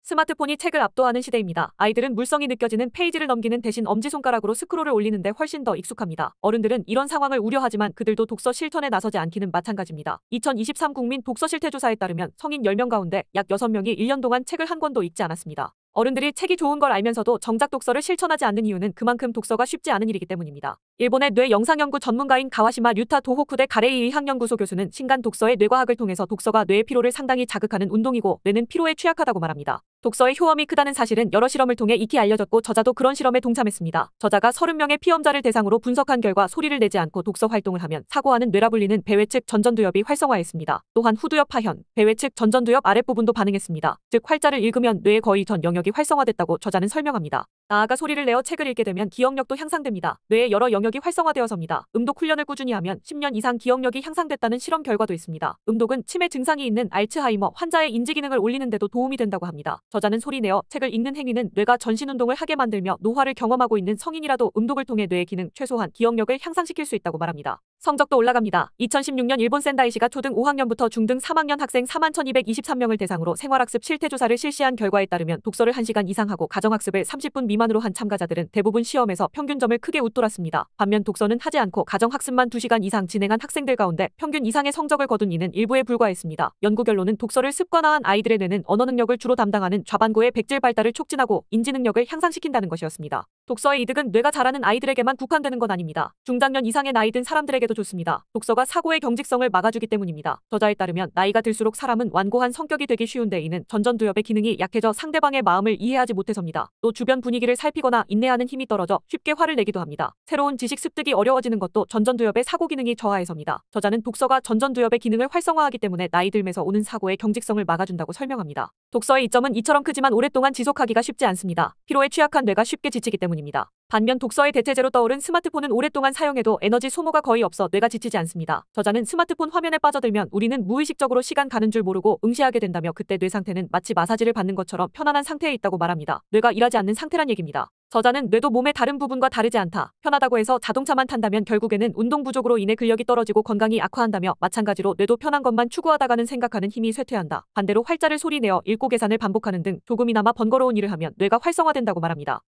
스마트폰이 책을 압도하는 시대입니다. 아이들은 물성이 느껴지는 페이지를 넘기는 대신 엄지손가락으로 스크롤을 올리는데 훨씬 더 익숙합니다. 어른들은 이런 상황을 우려하지만 그들도 독서 실천에 나서지 않기는 마찬가지입니다. 2023 국민 독서 실태 조사에 따르면 성인 10명 가운데 약 6명이 1년 동안 책을 한 권도 읽지 않았습니다. 어른들이 책이 좋은 걸 알면서도 정작 독서를 실천하지 않는 이유는 그만큼 독서가 쉽지 않은 일이기 때문입니다. 일본의 뇌 영상연구 전문가인 가와시마 류타 도호쿠대 가레이 의학연구소 교수는 신간 독서의 뇌과학을 통해서 독서가 뇌의 피로를 상당히 자극하는 운동이고 뇌는 피로에 취약하다고 말합니다. 독서의 효험이 크다는 사실은 여러 실험을 통해 익히 알려졌고 저자도 그런 실험에 동참했습니다. 저자가 30명의 피험자를 대상으로 분석한 결과 소리를 내지 않고 독서 활동을 하면 사고하는 뇌라 불리는 배외측 전전두엽이 활성화했습니다. 또한 후두엽 하현, 배외측 전전두엽 아랫부분도 반응했습니다. 즉 활자를 읽으면 뇌의 거의 전 영역이 활성화됐다고 저자는 설명합니다. 나아가 소리를 내어 책을 읽게 되면 기억력도 향상됩니다. 뇌의 여러 영역이 활성화되어서입니다. 음독 훈련을 꾸준히 하면 10년 이상 기억력이 향상됐다는 실험 결과도 있습니다. 음독은 치매 증상이 있는 알츠하이머 환자의 인지 기능을 올리는 데도 도움이 된다고 합니다. 저자는 소리 내어 책을 읽는 행위는 뇌가 전신운동을 하게 만들며 노화를 경험하고 있는 성인이라도 음독을 통해 뇌의 기능, 최소한 기억력을 향상시킬 수 있다고 말합니다. 성적도 올라갑니다. 2016년 일본 센다이시가 초등 5학년부터 중등 3학년 학생 41,223명을 대상으로 생활학습 실태조사를 실시한 결과에 따르면 독서를 1시간 이상 하고 가정학습을 30분 미만으로 한 참가자들은 대부분 시험에서 평균점을 크게 웃돌았습니다. 반면 독서는 하지 않고 가정학습만 2시간 이상 진행한 학생들 가운데 평균 이상의 성적을 거둔 이는 일부에 불과했습니다. 연구 결론은 독서를 습관화한 아이들의 뇌는 언어 능력을 주로 담당하는 좌반구의 백질 발달을 촉진하고 인지 능력을 향상시킨다는 것이었습니다. 독서의 이득은 뇌가 자라는 아이들에게만 국한되는 건 아닙니다. 중장년 이상의 나이 든 사람들에게도 좋습니다. 독서가 사고의 경직성을 막아주기 때문입니다. 저자에 따르면 나이가 들수록 사람은 완고한 성격이 되기 쉬운데 이는 전전두엽의 기능이 약해져 상대방의 마음을 이해하지 못해서입니다. 또 주변 분위기를 살피거나 인내하는 힘이 떨어져 쉽게 화를 내기도 합니다. 새로운 지식 습득이 어려워지는 것도 전전두엽의 사고 기능이 저하해서입니다. 저자는 독서가 전전두엽의 기능을 활성화하기 때문에 나이 들면서 오는 사고의 경직성을 막아준다고 설명합니다. 독서의 이점은 이처럼 크지만 오랫동안 지속하기가 쉽지 않습니다. 피로에 취약한 뇌가 쉽게 지치기 때문입니다. 반면 독서의 대체제로 떠오른 스마트폰은 오랫동안 사용해도 에너지 소모가 거의 없어 뇌가 지치지 않습니다. 저자는 스마트폰 화면에 빠져들면 우리는 무의식적으로 시간 가는 줄 모르고 응시하게 된다며 그때 뇌 상태는 마치 마사지를 받는 것처럼 편안한 상태에 있다고 말합니다. 뇌가 일하지 않는 상태란 얘기입니다. 저자는 뇌도 몸의 다른 부분과 다르지 않다. 편하다고 해서 자동차만 탄다면 결국에는 운동 부족으로 인해 근력이 떨어지고 건강이 악화한다며 마찬가지로 뇌도 편한 것만 추구하다가는 생각하는 힘이 쇠퇴한다. 반대로 활자를 소리내어 읽고 계산을 반복하는 등 조금이나마 번거로운 일을 하면 뇌가 활성화된다고 말합니다.